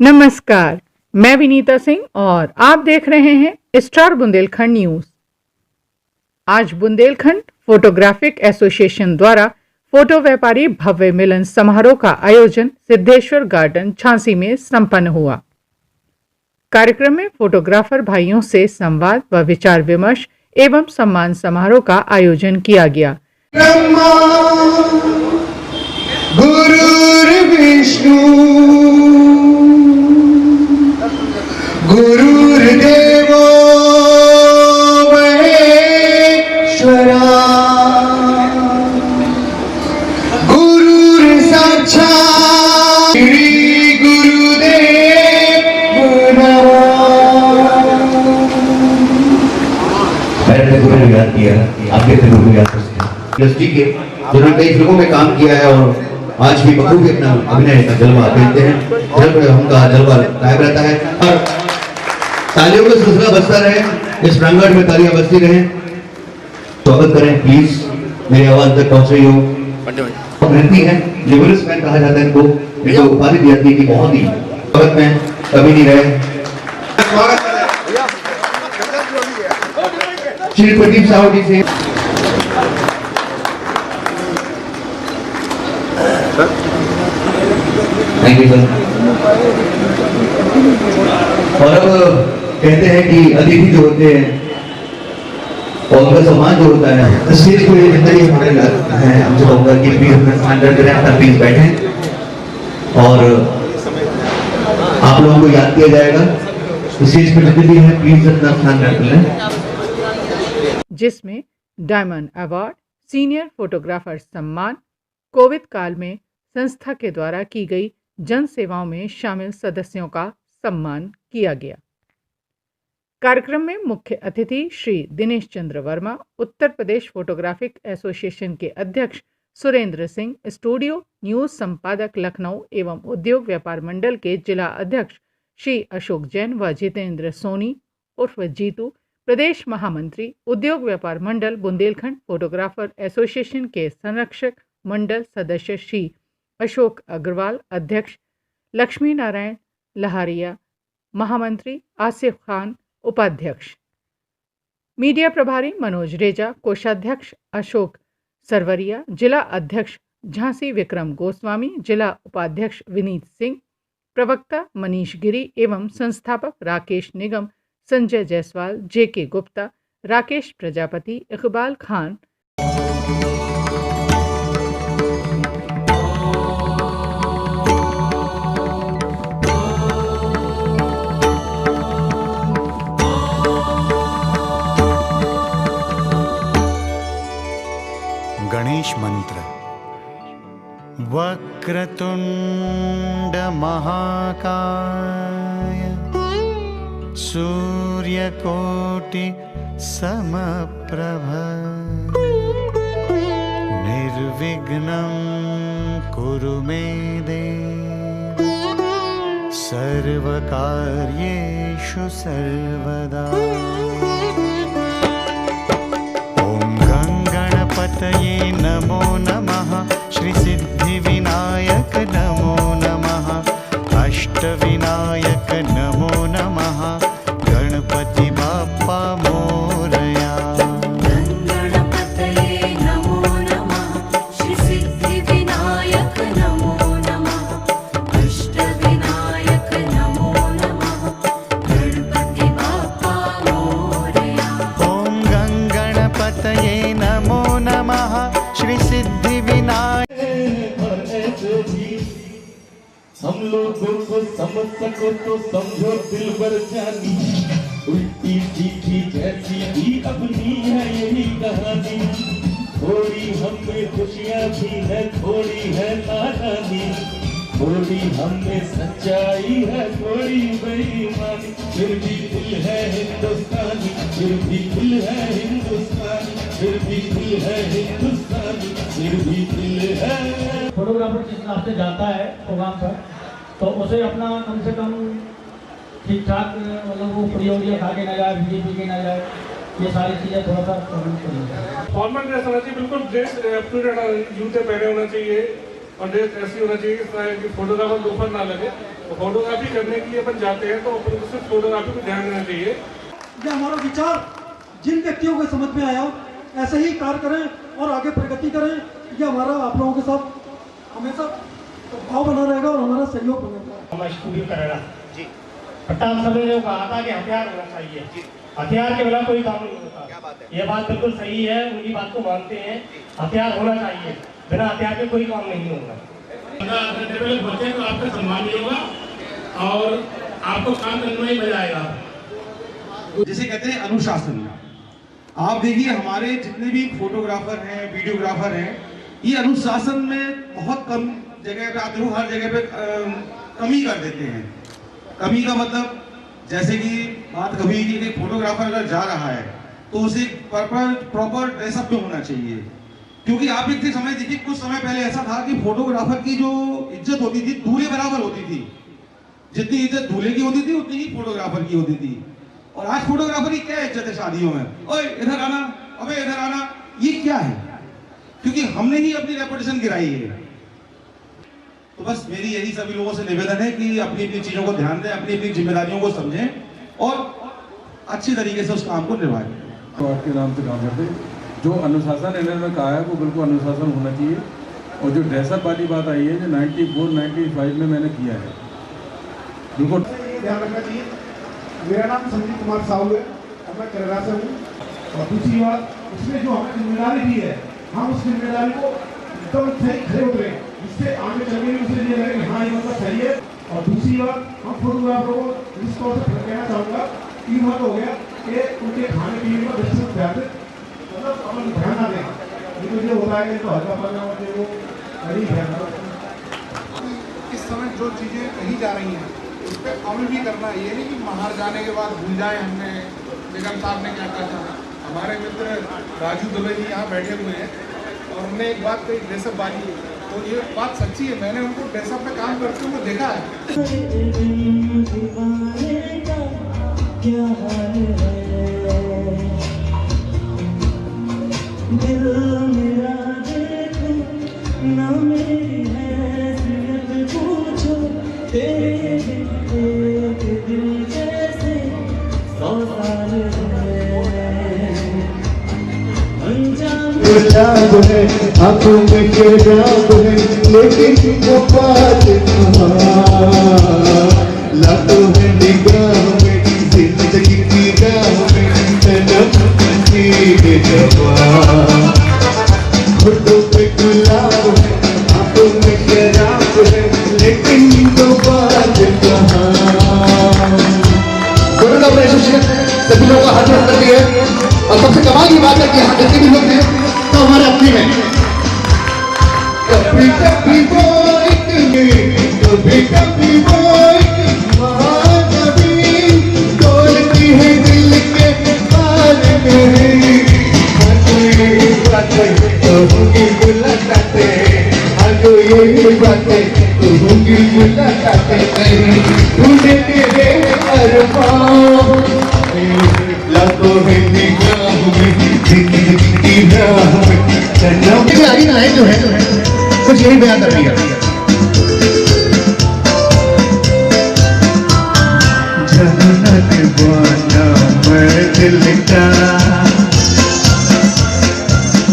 नमस्कार, मैं विनीता सिंह और आप देख रहे हैं स्टार बुंदेलखंड न्यूज। आज बुंदेलखंड फोटोग्राफिक एसोसिएशन द्वारा फोटो व्यापारी भव्य मिलन समारोह का आयोजन सिद्धेश्वर गार्डन झांसी में संपन्न हुआ। कार्यक्रम में फोटोग्राफर भाइयों से संवाद व विचार विमर्श एवं सम्मान समारोह का आयोजन किया गया। गुरुर्देवो महेश्वरा गुरुर्साक्षात् श्री गुरुदेव मैंने गुरु को याद किया, आपके गुरु को याद करते हैं के जिन्होंने कई फिल्मों में काम किया है और आज भी बखूबी अपना अभिनय का जलवा देते हैं। उनका जलवा कायम रहता है और तालियों का सिलसिला बजता रहे, इस प्रांगण में तालियां बजती रहे। स्वागत करें प्लीज, मेरी आवाज तक पहुंच रही हो। रहती है लिबरल्स मैन कहा जाता है इनको, इनको उपाधि दी जाती है कि बहुत ही स्वागत में कभी नहीं रहे। श्री प्रदीप साहू जी से थैंक यू सर। और अब कहते हैं कि अतिथि जो होते हैं और उनका सम्मान जो होता है स्टेज को अंदर ही हमारे हैं। हम चाहूंगा कि प्लीज अपना स्थान रखें, प्लीज बैठें और आप लोगों को याद किया जाएगा। स्टेज पर जितने भी हैं प्लीज अपना स्थान रख लें। जिसमें डायमंड अवार्ड, सीनियर फोटोग्राफर सम्मान, कोविड काल में संस्था के द्वारा की गई जन सेवाओं में शामिल सदस्यों का सम्मान किया गया। कार्यक्रम में मुख्य अतिथि श्री दिनेश चंद्र वर्मा, उत्तर प्रदेश फोटोग्राफिक एसोसिएशन के अध्यक्ष सुरेंद्र सिंह, स्टूडियो न्यूज संपादक लखनऊ एवं उद्योग व्यापार मंडल के जिला अध्यक्ष श्री अशोक जैन व जितेंद्र सोनी उर्फ जीतू, प्रदेश महामंत्री उद्योग व्यापार मंडल बुंदेलखंड फोटोग्राफर एसोसिएशन के संरक्षक मंडल सदस्य श्री अशोक अग्रवाल, अध्यक्ष लक्ष्मी नारायण लहारिया, महामंत्री आसिफ खान, उपाध्यक्ष मीडिया प्रभारी मनोज रेजा, कोषाध्यक्ष अशोक सरवरिया, जिला अध्यक्ष झांसी विक्रम गोस्वामी, जिला उपाध्यक्ष विनीत सिंह, प्रवक्ता मनीष गिरी एवं संस्थापक राकेश निगम, संजय जायसवाल, जेके गुप्ता, राकेश प्रजापति, इकबाल खान। गणेश मंत्र। वक्रतुंड महाकाय सूर्यकोटि समप्रभ निर्विघ्नं कुरु मे देव सर्वकार्येषु सर्वदा। गणपतये नमो नमः, श्री सिद्धिविनायक नमो नमः, अष्टविनायक नमो नमः, गणपति बाप्पा मोरया। गणपतये नमो नमः, श्री सिद्धिविनायक नमो नमः, अष्टविनायक नमो नमः, गणपति बाप्पा मोरया। ओम गणपतये नमो नमः, श्री सिद्धिविनायक। हम लोगों को समझ सको तो समझो दिलबर जानी, उल्टी सीधी जैसी भी अपनी है यही कहानी। थोड़ी हमें खुशियाँ भी है, थोड़ी है नादानी, थोड़ी हमें सच्चाई है, थोड़ी बेईमानी। फिर भी दिल है हिंदुस्तानी, फिर भी दिल है हिंदुस्तानी, फिर भी दिल है हिंदुस्तानी, फिर भी दिल है। फोटोग्राफर जिस रास्ते जाता है प्रोग्राम पर, तो उसे अपना कम से कम ठीक ठाक मतलब वो प्रियोरिया खा के ना जाए, बीजेपी के ना जाए, ये सारी चीज़ें थोड़ा सा फॉर्मल ड्रेस होना चाहिए, बिल्कुल ड्रेस जूते पहने होना चाहिए और ड्रेस ऐसी होना चाहिए कि फोटोग्राफर लोफर ना लगे। तो फोटोग्राफी करने के लिए अपन जाते हैं तो अपन को सिर्फ फोटोग्राफी पे ध्यान देना चाहिए। ये हमारा विचार जिन व्यक्तियों को समझ में आया ऐसे ही कार्य करें और आगे प्रगति करें। ये हमारा आप लोगों के साथ हमेशा भाव बना रहेगा और हमारा सहयोग बनेगा। हमारा स्टूडियो करेगा जी। प्रताप सर ने कहा था कि हथियार होना चाहिए, हथियार के बिना कोई काम नहीं होता। ये बात बिल्कुल सही है, उनकी बात को मानते हैं। हथियार होना चाहिए, बिना हथियार के कोई काम नहीं होगा। अगर बच्चे तो आपका सम्मान भी होगा और आपको काम करने में मजा आएगा। जैसे कहते हैं अनुशासन। आप देखिए हमारे जितने भी फोटोग्राफर हैं, वीडियोग्राफर हैं, ये अनुशासन में बहुत कम जगह पे आप देखो, हर जगह पे कमी कर देते हैं। कमी का मतलब जैसे कि बात कभी की कि फोटोग्राफर अगर जा रहा है तो उसे प्रॉपर ड्रेसअप पे होना चाहिए। क्योंकि आप एक समय देखिए, कुछ समय पहले ऐसा था कि फोटोग्राफर की जो इज्जत होती थी दूल्हे बराबर होती थी। जितनी इज्जत दूल्हे की होती थी उतनी ही फोटोग्राफर की होती थी। और आज फोटोग्राफर की क्या इज्जत है शादियों में, ओए इधर आना, अबे इधर आना, ये क्या है? क्योंकि हमने ही अपनी रेपुटेशन गिराई है। तो बस मेरी यही सभी लोगों से निवेदन है कि अपनी अपनी चीजों को ध्यान दें, अपनी अपनी जिम्मेदारियों को समझें और अच्छी तरीके से उस काम को निभाएं। तो आपके नाम से काम करते, जो अनुशासन इन्होंने कहा है वो बिल्कुल अनुशासन होना चाहिए। और जो ड्रेसअप वाली बात आई है जो 94-95 में मैंने किया है, बिल्कुल ध्यान रखना चाहिए। मेरा नाम संजीव कुमार साहू है और मैं केरला से हूँ। और दूसरी बात, उसमें जो हमें जिम्मेदारी दी है, हम उस जिम्मेदारी को एकदम सही खड़े उतरे, जिससे आगे चल के उसे ये लगे कि हाँ ये मतलब सही है। और दूसरी बात, हम फोटोग्राफरों को इस तौर से कहना चाहूँगा, 3 बात हो गया कि उनके खाने पीने में विशेष ध्यान दें, मतलब अपन ध्यान ना दें। लेकिन ये होता है कि तो हल्का पड़ना होता है, वो नहीं ध्यान रखना। इस समय जो चीज़ें कही जा रही हैं उस पर अमल भी करना है। ये नहीं कि बाहर जाने के बाद भूल जाए हमने निगम साहब ने क्या कहा था। हमारे मित्र राजू दुबे जी यहाँ बैठे हुए हैं और उन्होंने एक बात कही ड्रेसअप वाली, तो ये बात सच्ची है। मैंने उनको ड्रेसअप पे काम करते हुए देखा है। आंखों में शराब है लेकिन वो बात लातों है निगाह में, जिंदगी की राह में तनम नसीब जवान। होठों पे गुलाब है, आंखों में शराब है लेकिन वो बात कोरोना एसोसिएशन सभी लोगों का हाथ जोड़ करती है। और सबसे कमाल की बात है कि यहाँ जितने भी लोग हैं तो हमारे अपने हैं। कभी कभी वो कभी कभी वो महानबी तोड़ती है दिल के हाल में। ये बातें तो होंगी मुलाकातें, तो ये बातें तो होंगी मुलाकातें। ढूंढे तेरे अरमान लातों में निगाह में, जिंदगी की राह में तनम। आगे ना है जो है कुछ यही बयान कर रही है। जन्नत वाला मैं दिल का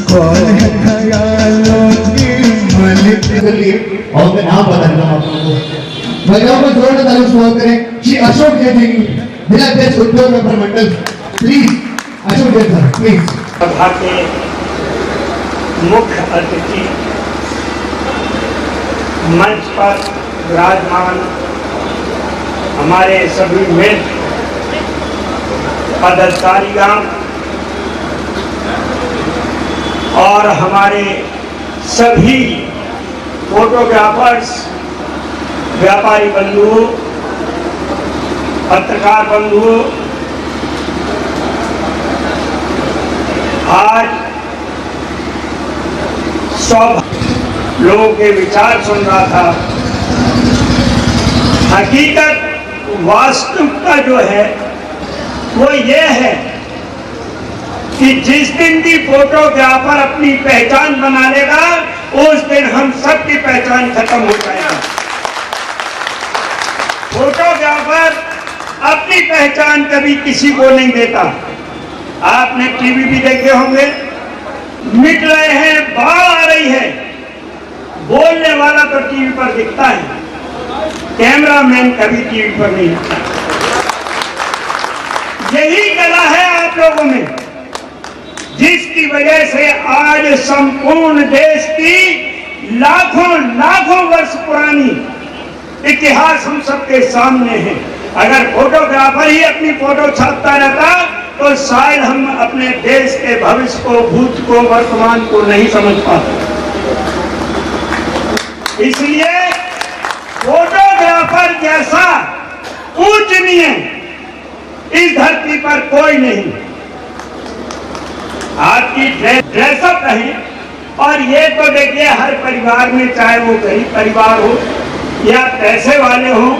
कौन है ख्यालों की मलिक। और मैं नाम बता रहा हूँ आप लोगों को। भगवान को जोड़ने तालुक स्वागत करें श्री अशोक जैन जी, जिला अध्यक्ष उद्योग व्यापार मंडल। Please Ashok Jain sir please. सभा के मुख्य अतिथि, मंच पर विराजमान हमारे सभी मित्र पदाधिकारीगण और हमारे सभी फोटोग्राफर्स, व्यापारी बंधुओं, पत्रकार बंधुओं, आज लोगों के विचार सुन रहा था। हकीकत वास्तविकता जो है वो ये है कि जिस दिन भी फोटोग्राफर अपनी पहचान बना लेगा उस दिन हम सबकी पहचान खत्म हो जाएगी। फोटोग्राफर अपनी पहचान कभी किसी को नहीं देता। आपने टीवी भी देखे होंगे, मिट रहे हैं, बाढ़ आ रही है, बोलने वाला तो टीवी पर दिखता है, कैमरामैन कभी टीवी पर नहीं दिखता। यही कला है आप लोगों में, जिसकी वजह से आज संपूर्ण देश की लाखों लाखों वर्ष पुरानी इतिहास हम सबके सामने है। अगर फोटोग्राफर ही अपनी फोटो छापता रहता तो शायद हम अपने देश के भविष्य को, भूत को, वर्तमान को नहीं समझ पाते। इसलिए फोटोग्राफर जैसा पूजनीय इस धरती पर कोई नहीं। आपकी ड्रेसअप रहे, और ये तो देखिए हर परिवार में, चाहे वो गरीब परिवार हो या पैसे वाले हो,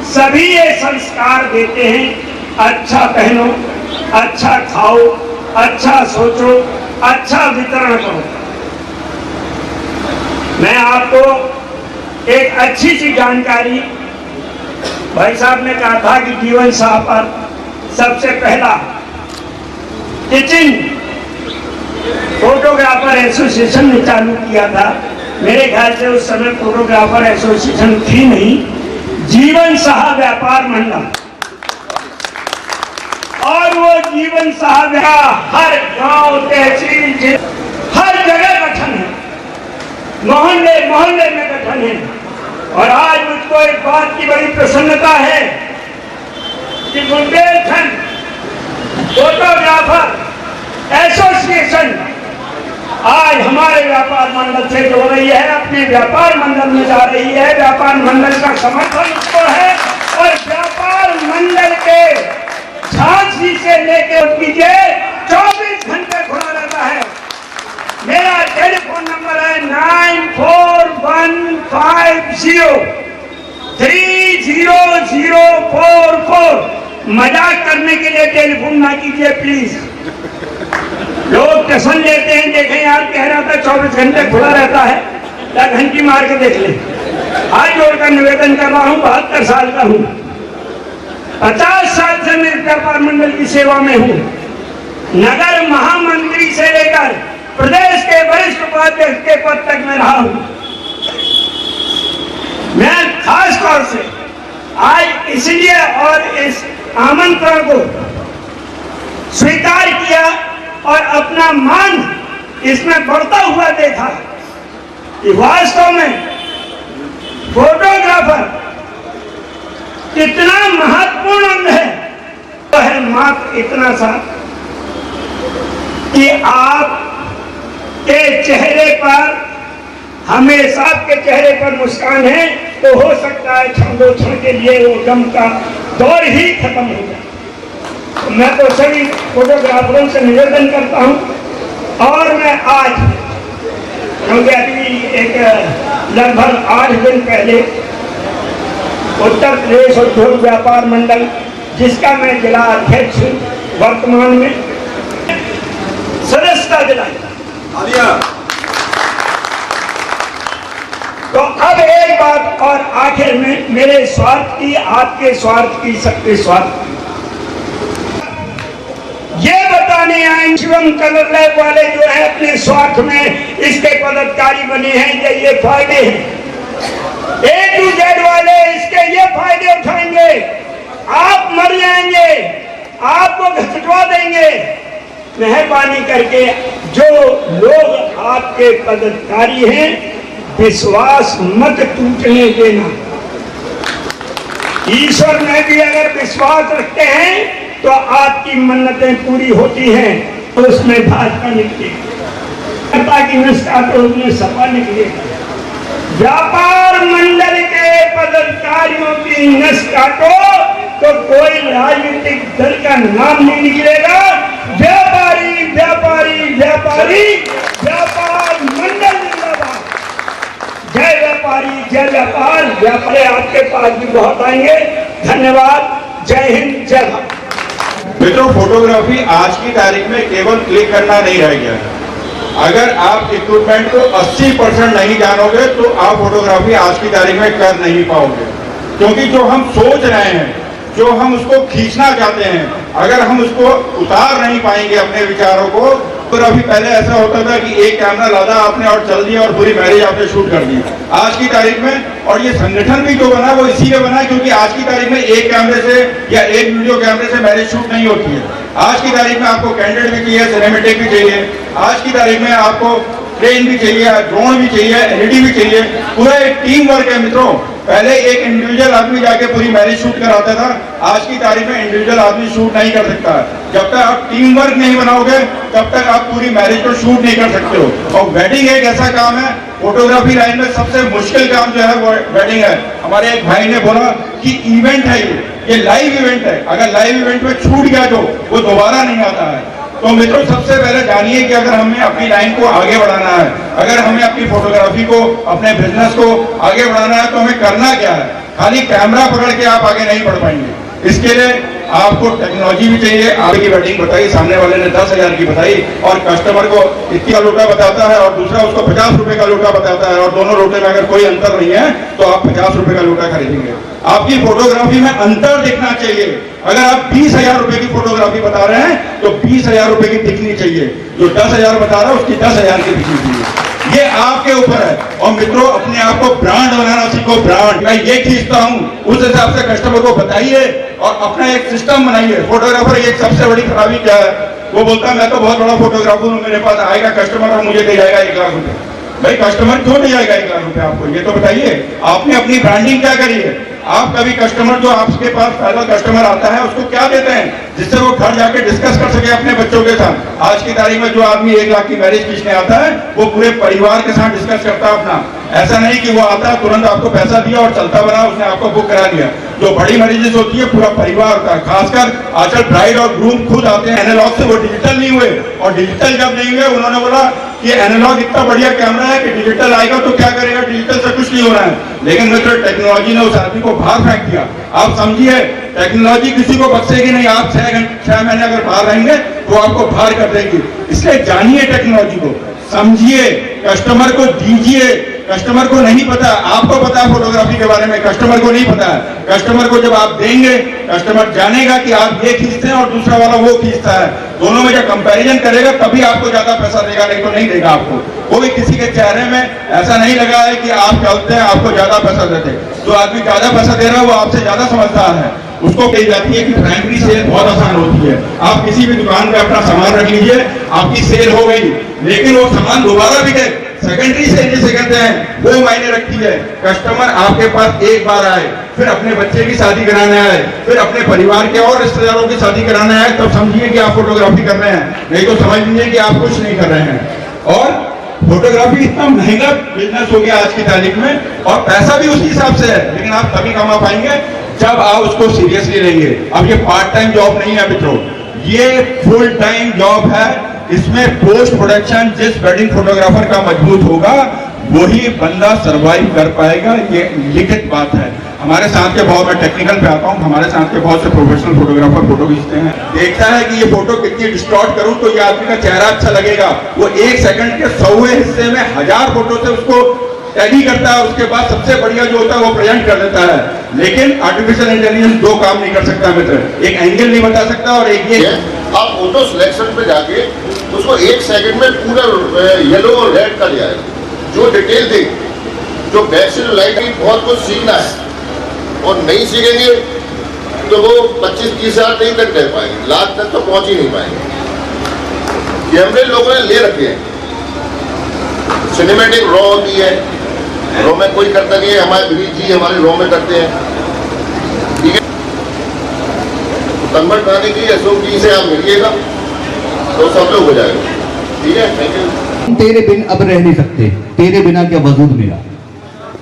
सभी ये संस्कार देते हैं, अच्छा पहनो, अच्छा खाओ, अच्छा सोचो, अच्छा वितरण करो। मैं आपको एक अच्छी सी जानकारी, भाई साहब ने कहा था कि जीवन साह पर सबसे पहला किचिंग फोटोग्राफर एसोसिएशन ने चालू किया था। मेरे ख्याल से उस समय फोटोग्राफर एसोसिएशन थी नहीं, जीवन साह व्यापार मंडल। और वो जीवन साह हर गांव, तहसील, हर जगह गठन है, मोहल्ले मोहल्ले में गठन है। और आज मुझको एक बात की बड़ी प्रसन्नता है कि बुंदेलखंड फोटोग्राफर एसोसिएशन आज हमारे व्यापार मंडल से जोड़ रही है, अपने व्यापार मंडल में जा रही है। व्यापार मंडल का समर्थन उसको है, और व्यापार मंडल के झांसी से लेके कीजिए 24 घंटे खुला रहता है। मेरा टेलीफोन नंबर है 9415030044। मजाक करने के लिए टेलीफोन ना कीजिए प्लीज। लोग टेंशन लेते हैं, देखें यार कह रहा था 24 घंटे खुला रहता है, या घंटी मार के देख ले। हाथ जोड़कर निवेदन कर रहा हूँ, 72 साल का हूँ, 50 साल से मैं व्यापार मंडल की सेवा में हूँ। नगर महामंत्री से लेकर प्रदेश के वरिष्ठ उपाध्यक्ष के पद तक मैं रहा हूँ। मैं खास तौर से आज इसलिए और इस आमंत्रण को स्वीकार किया और अपना मान इसमें बढ़ता हुआ देखा कि वास्तव में फोटोग्राफर कितना महत्वपूर्ण अंग है। तो है मात्र इतना सा कि आप के चेहरे पर हमेशा आपके चेहरे पर मुस्कान है, तो हो सकता है क्षण दो क्षण के लिए वो गम का दौर ही खत्म हो जाए। मैं तो सभी फोटोग्राफरों से निवेदन करता हूं, और मैं आज, क्योंकि अभी एक लगभग 8 दिन पहले उत्तर प्रदेश उद्योग व्यापार मंडल, जिसका मैं जिला अध्यक्ष वर्तमान में, सदस्यता दिलाई। तो अब एक बात और आखिर में, मेरे स्वार्थ की, आपके स्वार्थ की, सबके स्वार्थ की, ये बताने आए शिवम कलर लैब वाले जो है अपने स्वार्थ में इसके पदाधिकारी बने हैं, ये फायदे हैं। A to Z वाले इसके ये फायदे उठाएंगे, आप मर जाएंगे, आपको घसटवा देंगे। मेहरबानी करके जो लोग आपके पदाधिकारी हैं, विश्वास मत टूटने देना। ईश्वर में भी अगर विश्वास रखते हैं तो आपकी मन्नतें पूरी होती हैं, तो उसमें भाजपा निकली, की निष्ठा तो उसमें सपा निकली। व्यापार मंडल के पदाधिकारियों की नस काटो तो कोई राजनीतिक दल का नाम नहीं निकलेगा। व्यापारी व्यापारी व्यापारी, व्यापार मंडल जिंदाबाद। जय व्यापारी, जय व्यापार। व्यापारी आपके पास भी बहुत आएंगे। धन्यवाद। जय हिंद, जय भारत। मित्रों, फोटोग्राफी आज की तारीख में केवल क्लिक करना नहीं रह गया है। अगर आप इक्विपमेंट को 80% नहीं जानोगे तो आप फोटोग्राफी आज की तारीख में कर नहीं पाओगे, क्योंकि जो हम सोच रहे हैं, जो हम उसको खींचना चाहते हैं, अगर हम उसको उतार नहीं पाएंगे अपने विचारों को, तो अभी पहले ऐसा होता था कि एक कैमरा लादा आपने और चल दिया और पूरी मैरिज आपने शूट कर दी। आज की तारीख में, और ये संगठन भी जो बना वो इसीलिए बना क्योंकि आज की तारीख में एक कैमरे से या एक वीडियो कैमरे से मैरिज शूट नहीं होती है। आज की तारीख में आपको कैंडिड भी चाहिए, सिनेमेटिक भी चाहिए, आज की तारीख में आपको प्लेन भी चाहिए, ड्रोन भी चाहिए, एलईडी भी चाहिए, पूरा एक टीम वर्क है मित्रों। पहले एक इंडिविजुअल आदमी जाके पूरी मैरिज शूट कराता था, आज की तारीख में इंडिविजुअल आदमी शूट नहीं कर सकता। जब तक आप टीम वर्क नहीं बनाओगे तब तक आप पूरी मैरिज को शूट नहीं कर सकते हो। और वेडिंग एक ऐसा काम है, फोटोग्राफी लाइन में सबसे मुश्किल काम जो है वो वेडिंग है। हमारे एक भाई ने बोला कि इवेंट है ये लाइव इवेंट है, अगर लाइव इवेंट में छूट गया तो वो दोबारा नहीं आता है। तो मित्रों सबसे पहले जानिए कि अगर हमें अपनी लाइन को आगे बढ़ाना है, अगर हमें अपनी फोटोग्राफी को, अपने बिजनेस को आगे बढ़ाना है, तो हमें करना क्या है। खाली कैमरा पकड़ के आप आगे नहीं बढ़ पाएंगे, इसके लिए आपको टेक्नोलॉजी भी चाहिए। आपकी वेडिंग बताई, सामने वाले ने 10,000 की बताई और कस्टमर को इतनी का लोटा बताता है और दूसरा उसको 50 रुपए का लोटा बताता है, और दोनों लोटे में अगर कोई अंतर नहीं है तो आप 50 रुपए का लोटा खरीदेंगे। आपकी फोटोग्राफी में अंतर दिखना चाहिए। अगर आप 20,000 रुपए की फोटोग्राफी बता रहे हैं तो 20,000 रुपए की दिखनी चाहिए, जो 10,000 बता रहा है उसकी 10,000 की दिखनी चाहिए। ये आपके ऊपर है। और मित्रों अपने आप को ब्रांड बनाना सीखो। ब्रांड मैं ये खींचता हूँ उस हिसाब से कस्टमर को बताइए और अपना एक सिस्टम बनाइए। फोटोग्राफर एक सबसे बड़ी खराबी क्या है, वो बोलता है मैं तो बहुत बड़ा फोटोग्राफर हूँ, मेरे पास आएगा कस्टमर और मुझे दे जाएगा 1 लाख रुपए। भाई कस्टमर क्यों दे जाएगा 1 लाख रुपए आपको, ये तो बताइए। आपने अपनी ब्रांडिंग क्या करी है? आप कभी कस्टमर जो आपके पास पहला कस्टमर आता है उसको क्या देते हैं जिससे वो घर जाके डिस्कस कर सके अपने बच्चों के साथ। आज की तारीख में जो आदमी 1 लाख की मैरिज खींचने आता है वो पूरे परिवार के साथ डिस्कस करता है अपना। ऐसा नहीं कि वो आता है तुरंत आपको पैसा दिया और चलता बना, उसने आपको बुक करा दिया। जो बड़ी मैरिजेस होती है पूरा परिवार का, खासकर आजकल ब्राइड और ग्रूम खुद आते हैं। एनालॉग से वो डिजिटल नहीं हुए, और डिजिटल जब नहीं हुए उन्होंने बोला कि एनालॉग इतना बढ़िया कैमरा है कि डिजिटल आएगा तो क्या करेगा, डिजिटल से कुछ नहीं हो रहा है। लेकिन मित्र टेक्नोलॉजी ने उस आदमी को बाहर फेंक दिया। आप समझिए टेक्नोलॉजी किसी को बख्शेगी नहीं। आप 6 महीने अगर बाहर रहेंगे तो आपको बाहर कर देगी। इसलिए जानिए टेक्नोलॉजी को, समझिए, कस्टमर को दीजिए। कस्टमर को नहीं पता, आपको पता है फोटोग्राफी के बारे में, कस्टमर को नहीं पता है। कस्टमर को जब आप देंगे कस्टमर जानेगा कि आप ये खींचते हैं और दूसरा वाला वो खींचता है। दोनों में जब कंपैरिजन करेगा तभी आपको ज्यादा पैसा देगा, नहीं तो नहीं देगा आपको। कोई किसी के चेहरे में ऐसा नहीं लगा है कि आप चलते हैं आपको ज्यादा पैसा देते। जो आदमी ज्यादा पैसा दे रहा है वो आपसे ज्यादा समझदार है। उसको कही जाती है कि प्राइमरी सेल बहुत आसान होती है। आप किसी भी दुकान पे अपना सामान रख लीजिए, आपकी सेल हो गई, लेकिन वो सामान दोबारा बिके, सेकेंडरी सेल जिसे कहते हैं, वो मायने रखती है। कस्टमर आपके पास एक बार आए, फिर अपने बच्चे की शादी कराने आए, फिर अपने परिवार के और रिश्तेदारों की शादी कराने आए, तब समझिए कि आप फोटोग्राफी कर रहे हैं, नहीं तो समझ लीजिए कि आप कुछ नहीं कर रहे हैं। और फोटोग्राफी इतना महंगा बिजनेस हो गया आज की तारीख में, और पैसा भी उसी हिसाब से है, लेकिन आप तभी कमा पाएंगे जब आप उसको सीरियसली लेंगे। अब ये पार्ट टाइम जॉब नहीं है मित्रों, ये फुल टाइम जॉब है। इसमें पोस्ट प्रोडक्शन जिस वेडिंग फोटोग्राफर का मजबूत होगा वही बंदा सरवाइव कर पाएगा, ये लिखित बात है। हमारे साथ के बहुत, मैं टेक्निकल पे आता हूँ, हमारे साथ के बहुत से प्रोफेशनल फोटोग्राफर फोटो खींचते हैं। देखता है कि ये फोटो कितनी डिस्टॉर्ट करूं तो ये आदमी का चेहरा अच्छा लगेगा। वो 1 सेकंड के 100वें हिस्से में 1000 फोटो से उसको टैली करता है, उसके बाद सबसे बढ़िया जो होता है वो प्रेजेंट कर देता है। लेकिन आर्टिफिशियल इंटेलिजेंस 2 काम नहीं कर सकता मित्र, एक एंगल नहीं बता सकता और एक ये आप फोटो सिलेक्शन पे जाके उसको 1 सेकंड में पूरा येलो और रेड कर दिया है। जो डिटेल दे, जो बैक से जो लाइट है, बहुत कुछ सीखना है और नहीं सीखेंगे तो वो 25-30 हज़ार नहीं तक रह पाएंगे, लाख तक तो पहुंच ही नहीं पाएंगे। कैमरे लोगों ने ले रखे हैं, सिनेमेटिक रॉ होती है, रॉ में कोई करता नहीं है, हमारे विनीत जी हमारे रॉ में करते हैं, ठीक है। कन्वर्ट कराने की एसओपी से आप मिलिएगा तो सब लोग हो जाएगा, ठीक है। Thank you. तेरे बिन अब रह नहीं सकते, तेरे बिना क्या वजूद मेरा।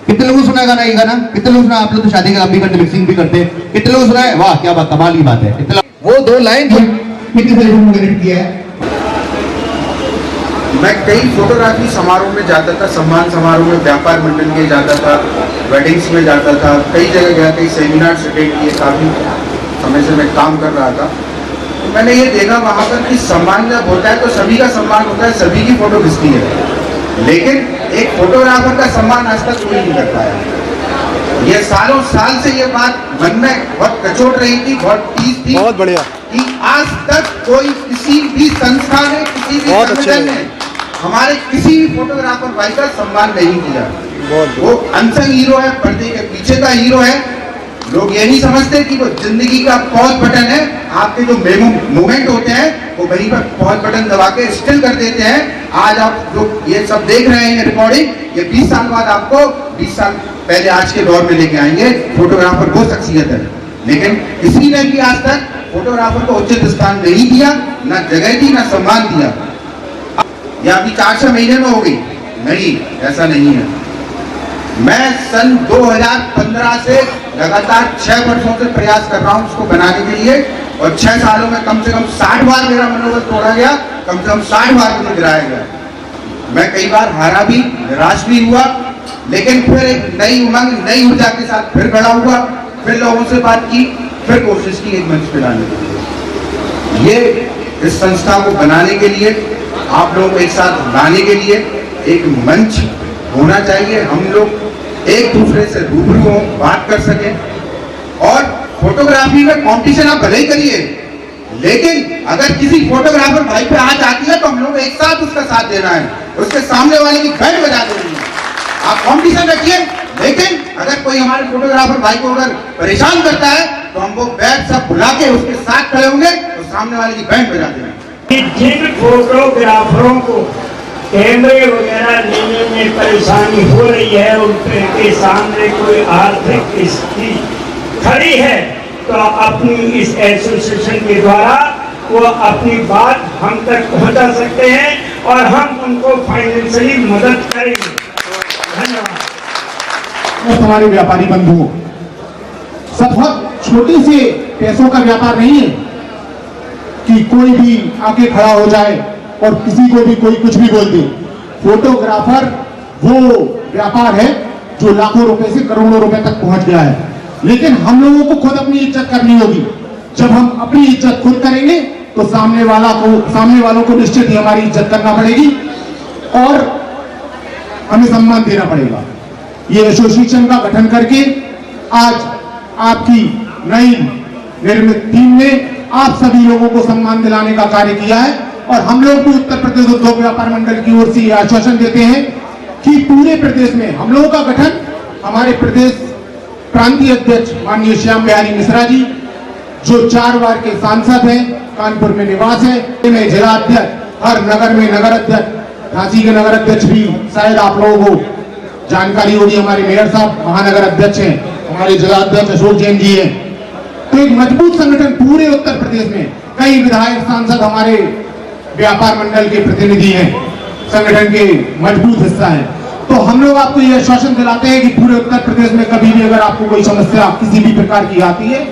कितने लोगों सुना गाना, ये गाना कितने लोग सुना? आप लोग तो शादी का काम भी करते, मिक्सिंग भी करते, कितने लोग सुना है? वाह क्या बात, कमाल की बात है। वो 2 लाइन कितने कनेक्ट किया है। मैं कई फोटोग्राफी समारोह में जाता था, सम्मान समारोह में, व्यापार मंडल के जाता था, वेडिंग्स में जाता था, कई जगह गया, कई सेमिनार्स अटेंड किए, काफ़ी समय से मैं काम कर रहा था। तो मैंने ये देखा वहां पर कि सम्मान जब होता है तो सभी का सम्मान होता है, सभी की फोटो खिंचती है, लेकिन एक फोटोग्राफर का सम्मान आज तक कोई नहीं कर पाया। ये सालों साल से ये बात मन में बहुत कचोट रही थी, बहुत टीस थी, बहुत बढ़िया, कि आज तक कोई किसी भी संस्था ने, किसी भी संगठन ने हमारे किसी भी फोटोग्राफर भाई का सम्मान नहीं किया। वो अनसंग हीरो है, पर्दे के पीछे का हीरो है। लोग ये नहीं समझते कि वो जिंदगी का पॉज बटन है, आपके जो मोमेंट होते हैं वो वहीं पर पॉज बटन दबा के स्टिल कर देते हैं। आज आप जो ये सब देख रहे हैं रिकॉर्डिंग, ये 20 साल बाद आपको 20 साल पहले आज के दौर में लेके आएंगे। फोटोग्राफर वो शख्सियत है, लेकिन किसी ने भी आज तक फोटोग्राफर को उचित स्थान नहीं दिया, ना जगह दी, ना सम्मान दिया। या अभी 4-6 महीने में हो गई? नहीं, ऐसा नहीं है। मैं सन 2015 से लगातार 6 वर्षों से प्रयास कर रहा हूं उसको बनाने के लिए, और 6 सालों में कम से कम 60 बार मेरा मनोबल तोड़ा गया, कम से कम 60 बार मुझे गिराया गया। मैं कई बार हारा भी, निराश भी हुआ, लेकिन फिर एक नई उमंग, नई ऊर्जा के साथ फिर खड़ा हुआ, फिर लोगों से बात की, फिर कोशिश की एक मंच पे लाने के लिए। ये इस संस्था को बनाने के लिए, आप लोगों को एक साथ लाने के लिए एक मंच होना चाहिए। हम लोग एक दूसरे से रूबरू हो, बात कर सके। और फोटोग्राफी में कंपटीशन आप भले ही करिए, लेकिन अगर किसी फोटोग्राफर भाई पे हाथ आती है तो हम लोग एक साथ उसका साथ देना है, उसके सामने वाले की बैंड बजा देनी है। आप कंपटीशन रखिए, लेकिन अगर कोई हमारे फोटोग्राफर भाई को अगर परेशान करता है तो हम वो बैग सब भुला के उसके साथ खड़े होंगे और सामने वाले की बैंड बजा देंगे। जिन फोटोग्राफरों को कैमरे वगैरह लेने में परेशानी हो रही है, उनके सामने कोई आर्थिक स्थिति खड़ी है, तो अपनी इस एसोसिएशन के द्वारा वो अपनी बात हम तक पहुंचा सकते हैं और हम उनको फाइनेंशियली मदद करेंगे। धन्यवाद। हमारे व्यापारी बंधुओं, सब बहुत छोटे से पैसों का व्यापार नहीं है कि कोई भी आके खड़ा हो जाए और किसी को भी कोई कुछ भी बोल दे। फोटोग्राफर वो व्यापार है जो लाखों रुपए से करोड़ों रुपए तक पहुंच गया है, लेकिन हम लोगों को खुद अपनी इज्जत करनी होगी। जब हम अपनी इज्जत खुद करेंगे तो सामने वालों को निश्चित ही हमारी इज्जत करना पड़ेगी और हमें सम्मान देना पड़ेगा। ये एसोसिएशन का गठन करके आज आपकी नई निर्मित टीम ने आप सभी लोगों को सम्मान दिलाने का कार्य किया है, और हम लोग भी उत्तर प्रदेश उद्योग व्यापार मंडल की ओर से ये आश्वासन देते हैं कि पूरे प्रदेश में हम लोगों का गठन, हमारे प्रदेश प्रांतीय अध्यक्ष माननीय श्याम बिहारी मिश्रा जी, जो 4 बार के सांसद हैं, कानपुर में निवास है, में जिला अध्यक्ष, हर नगर में नगर अध्यक्ष, झांसी के नगर अध्यक्ष भी शायद आप लोगों को जानकारी होगी, हमारे मेयर साहब महानगर अध्यक्ष हैं, हमारे जिला अध्यक्ष अशोक जैन जी हैं। तो एक मजबूत संगठन पूरे उत्तर प्रदेश में, कई विधायक सांसद हमारे व्यापार मंडल के प्रतिनिधि हैं, संगठन के मजबूत हिस्सा है। तो हम लोग आपको ये आश्वासन दिलाते हैं कि पूरे उत्तर प्रदेश में कभी भी अगर आपको कोई समस्या किसी भी प्रकार की आती है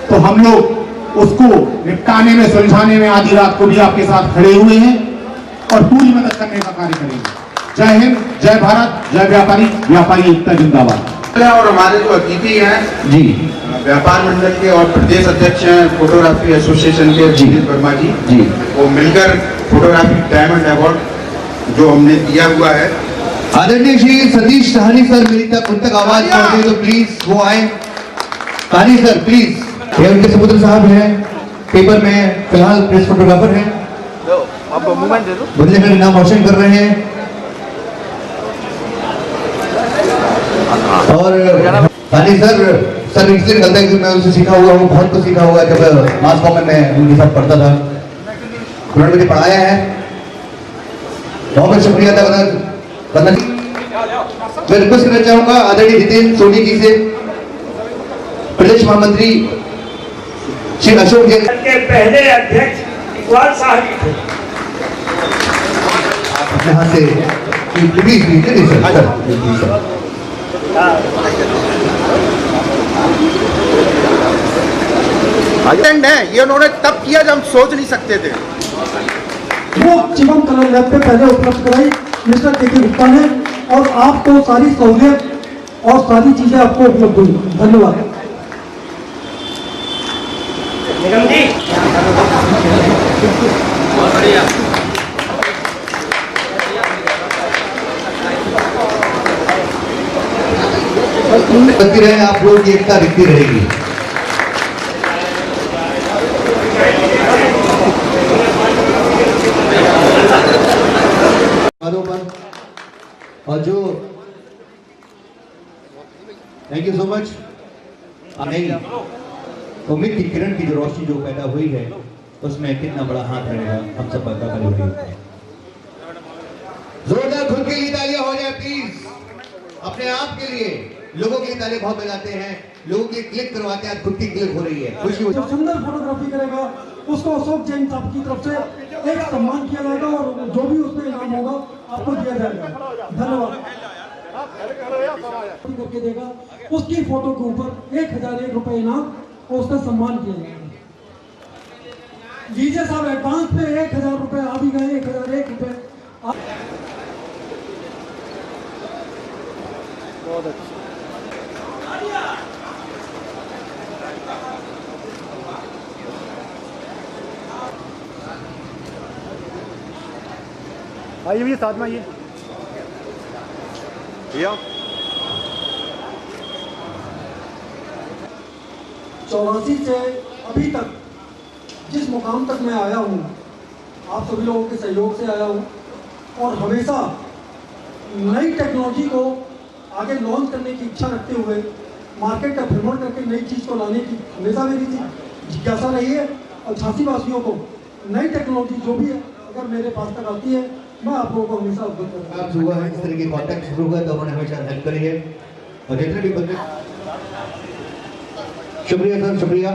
तो हम लोग उसको निपटाने में, सुलझाने में आधी रात को भी आपके साथ खड़े हुए हैं और पूरी मदद करने का कार्य करेंगे। जय हिंद, जय भारत, जय व्यापारी एकता जिंदाबाद। और हमारे जो अतिथि हैं जी, व्यापार मंडल के और प्रदेश अध्यक्ष हैं फोटोग्राफी एसोसिएशन के जीत वर्मा जी, वो मिलकर फोटोग्राफी डायमंड अवार्ड जो हमने दिया हुआ है। आदरणीय श्री सतीश सहानी सर मेरी तक उन तक आवाज पहुंचे तो प्लीज वो आए। Sahani sir please. ये उनके समुद्र साहब हैं, पेपर में फिलहाल प्रेस फोटोग्राफर हैं, बदले में नाम रोशन कर रहे हैं। और सहानी सर इसलिए निकलता है कि मैं उनसे सीखा हुआ हूँ, बहुत कुछ सीखा हुआ है। जब मास कॉम में मैं उनके साथ पढ़ता था, उन्होंने मुझे पढ़ाया है, बहुत बहुत शुक्रिया था। मैं रिक्वेस्ट करना चाहूंगा आदरणीय जितेंद्र सोनी जी से, प्रदेश महामंत्री श्री अशोक जैन के पहले अध्यक्ष इकबाल साहब थे। अपने हाथ से प्लीज है, ये उन्होंने तब किया जब हम सोच नहीं सकते थे। वो चिमन कलर लैब पे पहले उपलब्ध कराई मिस्टर के गुप्ता ने, और आपको सारी सहूलियत और सारी चीजें आपको उपलब्ध हुई। धन्यवाद। निगम जी। बनती रहे, आप लोगों की एकता दिखती रहेगी। और जो थैंक यू सो मच। नहीं, उम्मीद की किरण की जो रोशनी जो पैदा हुई है उसमें कितना बड़ा हाथ रहेगा हम सब का करेंगे। जोरदार खुद के लिए तालियां हो जाए प्लीज। अपने आप के लिए, लोगों के लिए तालियां बहुत बजाते हैं, लोगों के क्लिक करवाते हैं, खुद की क्लिक हो रही है, खुशी हो। जो सुंदर फोटोग्राफी करेगा उसको अशोक जैन साहब की तरफ से एक सम्मान किया जाएगा और जो भी उसमें इनाम होगा आपको दिया जाएगा। धन्यवाद। करके देगा उसकी फोटो के ऊपर 1001 रुपए इनाम और उसका सम्मान किया जाएगा। लीजिए साहब, एडवांस पे 1000 रुपए आ भी गए, 1001 रुपए। बहुत अच्छा। आइए भैया साथ में आइए भैया। 84 से अभी तक जिस मुकाम तक मैं आया हूँ आप सभी लोगों के सहयोग से आया हूँ और हमेशा नई टेक्नोलॉजी को आगे लॉन्च करने की इच्छा रखते हुए मार्केट का भ्रमण करके नई चीज़ को लाने की हमेशा मेरी जिज्ञासा रही है। और झांसी वासियों को नई टेक्नोलॉजी जो भी है अगर मेरे पास तक आती है मैं आप लोगों को हमेशा अवगत करूँगा। हुआ है इस तरह के कॉन्टैक्ट शुरू हुआ तो उन्होंने हमेशा हेल्प करी है और जितने भी बंदे, शुक्रिया सर, शुक्रिया।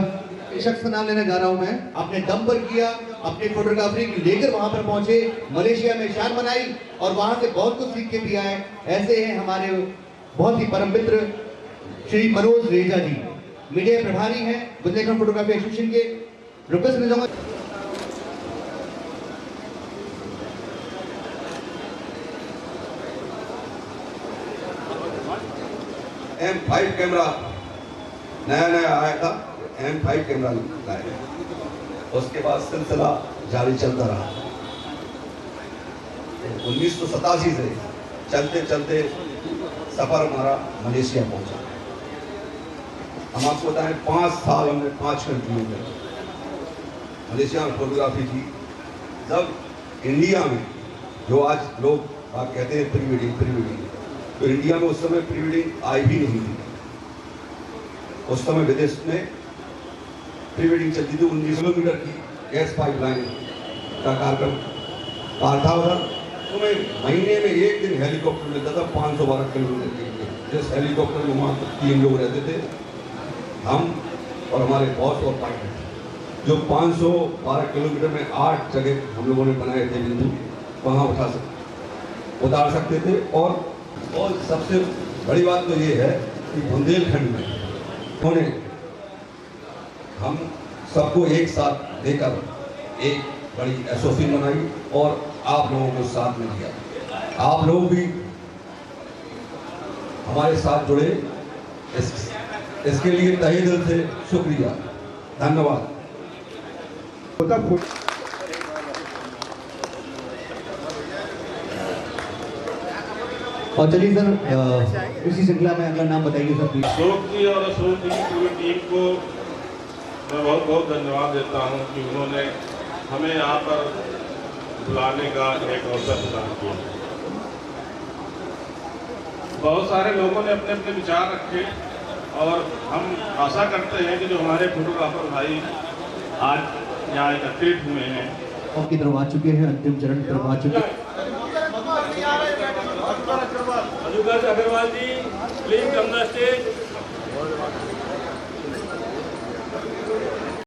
इस शख्स का नाम लेने जा रहा हूं मैं। आपने दम पर किया, अपनी फोटोग्राफी लेकर वहां पर पहुंचे, मलेशिया में शान मनाई और वहां से बहुत कुछ सीख के भी आए। ऐसे हैं हमारे बहुत ही परम मित्र श्री मनोज रेजा जी, मीडिया प्रभारी हैं बुंदेलखंड फोटोग्राफी एसोसिएशन के। रिक्वेस्ट करना चाहूंगा M5 कैमरा नया नया आया था, M5 कैमरा लाए, उसके बाद सिलसिला जारी चलता रहा। 1987 से चलते चलते सफर हमारा मलेशिया पहुंचा। हम आपको बताएं 5 साल हमने 5 कंट्रियों में मलेशिया में फोटोग्राफी की। जब इंडिया में जो आज लोग आप कहते हैं प्री वेडिंग, तो इंडिया में उस समय प्री वेडिंग आई भी नहीं थी। उस समय विदेश में प्री वेडिंग चलती थी। 19 किलोमीटर की गैस पाइपलाइन का कार्यक्रम था उधर, तो मैं महीने में एक दिन हेलीकॉप्टर मिलता था 512 किलोमीटर के लिए। जिस हेलीकॉप्टर में वहाँ 3 लोग रहते थे, हम और हमारे बॉस और पायलट, जो 512 किलोमीटर में 8 जगह हम लोगों ने बनाए थे बिंदु, वहाँ उतार सकते थे। और सबसे बड़ी बात तो ये है कि बुंदेलखंड में उन्होंने हम सबको एक साथ लेकर एक बड़ी एसोसिएशन बनाई और आप लोगों को साथ में लिया। आप लोग भी हमारे साथ जुड़े, इसके लिए तहे दिल से शुक्रिया, धन्यवाद। और चलिए सर इसी श्रृंखला में अगला नाम बताइए सर प्लीज। अशोक जी और अशोक जी की पूरी टीम को मैं बहुत बहुत धन्यवाद देता हूं कि उन्होंने हमें यहाँ पर बुलाने का एक अवसर प्रदान किया। बहुत सारे लोगों ने अपने अपने विचार रखे और हम आशा करते हैं कि जो हमारे फोटोग्राफर भाई आज यहाँ एकत्रित हुए हैं और की तरफ आ चुके हैं, अंतिम चरण की तरफ आ चुके हैं। अग्रवाल जी प्लीज कम द स्टेज।